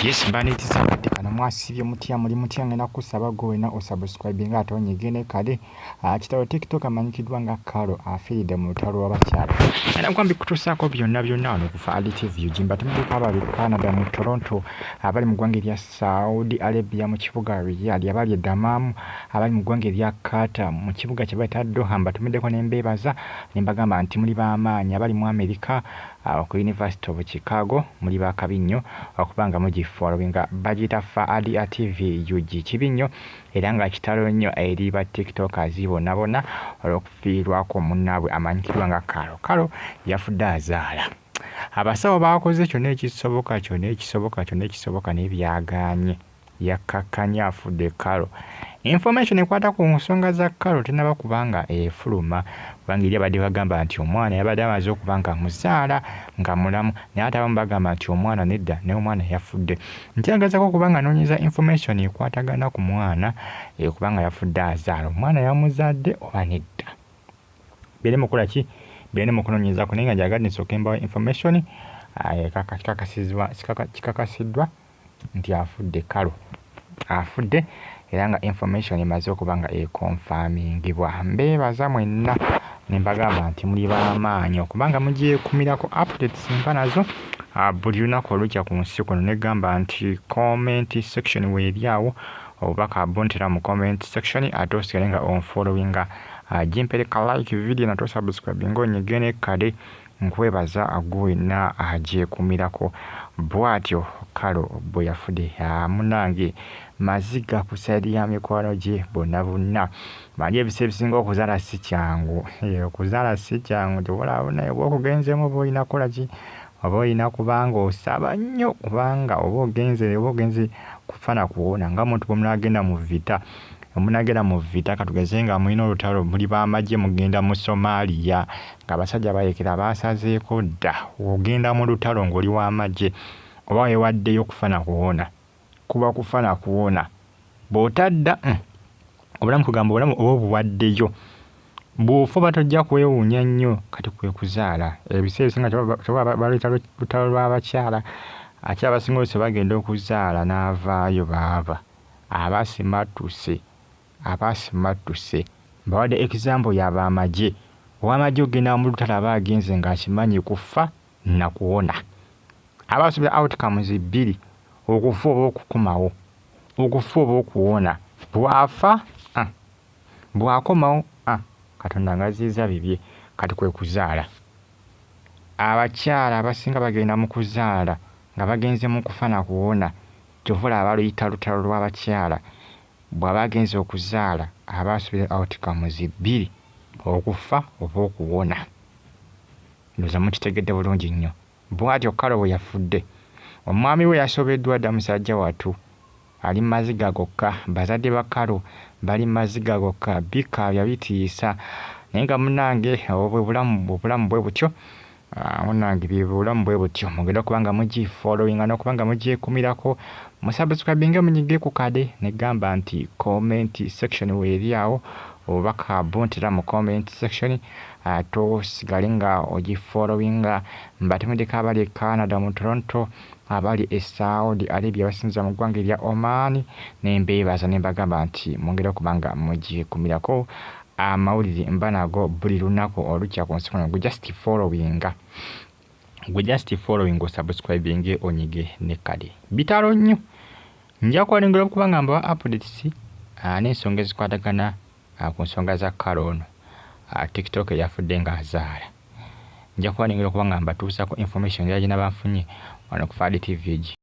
Yes, Entiisa kati kana mwasibye mutya muli mutya ngenda kusaba gwena osubscribe nga atonyigene kale Kitalo TikTok amanyikiddwa nga Kalo Afudde mu lutalo lw'abakyala. Era kwambi kutusaako byonna wano ku Afudde TV ujimba tumulika abali Canada mu Toronto abali mu ggwanga erya Saudi Arabia mu kibuga Riyadh abali e Dammam abali mu ggwanga erya Qatar mu kibuga kye bayita Doha mbatumiddeko n'embeebaza nembagamba nti muli b'amaanyi abali mu America ku University of Chicago muli bakabi nnyo okubanga mugifollowinga bagita Afudde TV UG kibi nnyo era nga kitalo nnyo eri ba tiktokers bonna olw'okufiirwako munnaabwe amanyikiddwa nga Kalo yafudde Azaala. Abasawo bakoze kyonna ekisoboka n'ebyagaanye yakkakkanya Afudde Kalo. Information ekwata ku nsonga za Kalo tenaba kubanga efuluma kubanga eri abadde bagamba nti omwana yabadde amaze okuba nga muzaala nga mulamu naye ate abamu bagamba nti omwana nedda naye omwana yafudde. Nkyagazako kubanga anoonyeza information ekwatagana ku mwana kubanga yafudde Azaala omwana yamuzadde oba nedda. Bere mukola ki? Bere mukunoonyezaako naye nga njagadde nsooka embawo information kikakasiddwa nti afudde Kalo afudde era nga information emaze okuba nga ekonfamingibwa. Mbeebaza mwenna nembagamba nti muli b'amaanyi okubanga mugyekumirako updates mpa nazo buli lunaku olujja ku nsi kuno negamba nti comment section weeryawo obubaka abontera mu comment section ate osigale nga onfollowinga jimpereka like video nato subscribe ng'onyigene kale nkwebaza agwena agyekumirako bw'atyo Kalo bwe yafudde. Munange Maziiga ku saidi ya mikwano gye bonna bali ebisa ebisinga okuzaala si kyangu okuzaala si kyangu tewolabona bwokugenzeemu oba olina kukola ki oba olina kubanga osaba nnyo kubanga oba ogenze kufana kuwona nga muntu bwe munagenda mu vita katugeze nga mulina olutalo muli b'amagye mugenda mu Somalia ng'abasajja bayekera basazeeko dda ogenda mu lutalo ng'oli w'amagye oba weewaddeyo kufana kuwona kuba kufana kuwona bw'otadda obulamu kugamba obulamu oba obuwaddeyo bw'ofa batojja kwewuunya nnyo kati kwe kuzaala ebiseera ebisinga kyoba baleeta lutalo lw'abakyala ate abasinga olusi bagenda okuzaala n'avaayo baava abasimatuse mbawadde example y'ab'amagye ow'amagye ogenda mu lutalo aba agenze ng'akimanyi kufa na kuwona abasubira outcomes bbiri okufa oba okukomawo okufa oba okuwona bwafa bwakomawo Katonda ngaziiza bibye kati kwe kuzaala. Abakyala abasinga bagenda mu kuzaala nga bagenze mu kufa na kuwona kyovula abaluyita lutalo lw'abakyala bw'aba agenze okuzaala aba asubira outcomes bbiri okufa oba okuwona. Ndowooza mukitegedde bulungi nnyo. Bw'atyo Kalo bwe yafudde omwami we yasobeddwa dda musajja wattu ali Maziiga Goka bazadde ba Kalo bali Maziiga Goka bikaabya bitiisa naye nga munnange obulamu bwe butyo munnange bulamu bwe butyo mugenda okubanga mugifollowinga n'okubanga mugyekumirako musubscribinge munyige ku kade negamba nti comment section weeryawo obubaka bontera mu comment section tosigale nga ogifollowinga mbatemedeka abali e Canada mu Toronto abali e Saudi Arabia basinza mu ggwanga erya Oman nembeebaza nembagamba nti mwongere okubanga mugyekumirako amawulire mba nago buli lunaku olujja ku nsi kuno gwe just following osubscribinge onyige ne kale bitalo nnyo nja kwalengera okubanga mbawa updates n'ensonga ezikwatagana ku nsonga za Kalo ono TikTok yafudde nga Azaala. Nja kwalengera okubanga mbatuusako information yagina banfunye wano ku Afudde TV.